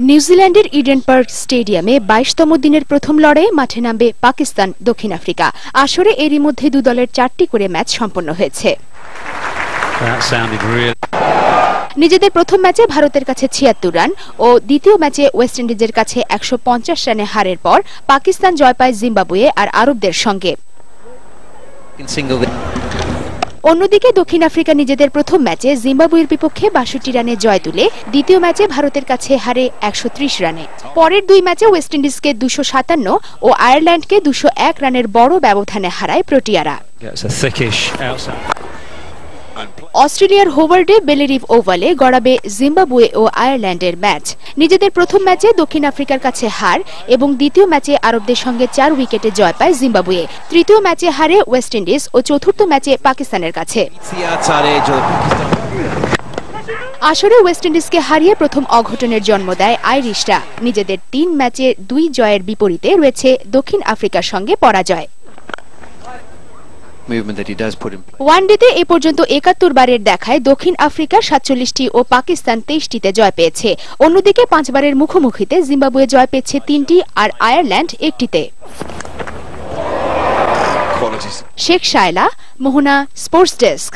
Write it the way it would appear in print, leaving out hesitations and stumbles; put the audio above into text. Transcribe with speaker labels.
Speaker 1: নিউজিল্যান্ডের Eden park স্টেডিয়ামে 22তম দিনের প্রথম লড়াইয়ে মাঠে নামবে পাকিস্তান দক্ষিণ আফ্রিকা। আসরে এরই মধ্যে দু দলের 4টি করে ম্যাচ সম্পন্ন হয়েছে। নিজেদের প্রথম ম্যাচে ভারতের কাছে 76 রান ও দ্বিতীয় ম্যাচে ওয়েস্ট ইন্ডিজের কাছে 150 রানে হারের পর পাকিস্তান জয় পায় জিম্বাবুয়ে আর আরবদের সঙ্গে। অন্যদিকে দক্ষিণ আফ্রিকা নিজেদের প্রথম ম্যাচে জিম্বাবুয়ের বিপক্ষে 62 রানে জয় তুলে দ্বিতীয় ম্যাচে ভারতের কাছে হারে 130 রানে। পরের দুই ম্যাচে ওয়েস্ট ইন্ডিজকে 257 ও আয়ারল্যান্ডকে 201 রানের বড় ব্যবধানে হারায় প্রোটিয়ারা। অস্ট্রেলিয়ার হোভার্ডে বেলেরিভ ওভালে গড়াবে জিম্বাবুয়ে ও আয়ারল্যান্ডের ম্যাচ। নিজেদের প্রথম ম্যাচে দক্ষিণ আফ্রিকার কাছে হার এবং দ্বিতীয় ম্যাচে আরবদের সঙ্গে 4 উইকেটে জয় পায় জিম্বাবুয়ে। তৃতীয় ম্যাচে হারে ওয়েস্ট ইন্ডিজ ও চতুর্থ ম্যাচে পাকিস্তানের কাছে। আসরে ওয়েস্ট ইন্ডিজকে হারিয়ে প্রথম অঘটনের জন্ম দেয় আইরিশরা। নিজেদের 3 ম্যাচে 2 জয়ের বিপরীতে রয়েছে দক্ষিণ আফ্রিকার সঙ্গে পরাজয়। ওয়ানডেতে এ পর্যন্ত 71 বারের দেখায় দক্ষিণ আফ্রিকা 47টি ও পাকিস্তান 23টিতে জয় পেয়েছে। অন্যদিকে 5 বারের মুখোমুখিতে জিম্বাবুয়ে জয় পেয়েছে 3টি আর আয়ারল্যান্ড 1টিতে। শেখ শায়লা, মোহনা, স্পোর্টস ডেস্ক।